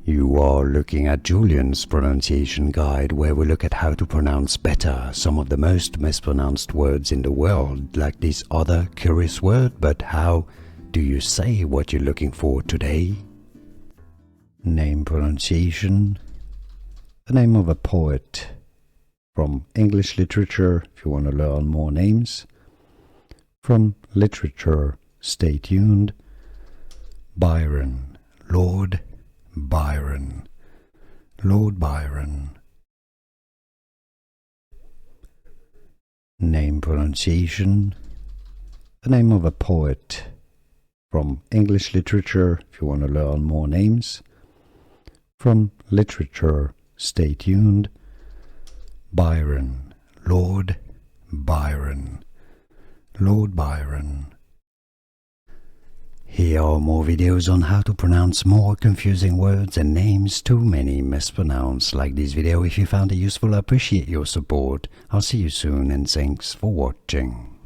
You are looking at Julian's pronunciation guide, where we look at how to pronounce better some of the most mispronounced words in the world, like this other curious word. But how do you say what you're looking for today? Name pronunciation. The name of a poet from English literature, if you want to learn more names. From literature, stay tuned. Byron, Lord Byron, Lord Byron. Name pronunciation. The name of a poet from English literature, if you want to learn more names. From literature, stay tuned. Byron, Lord Byron, Lord Byron. Here are more videos on how to pronounce more confusing words and names too many mispronounced. Like this video if you found it useful. I appreciate your support. I'll see you soon and thanks for watching.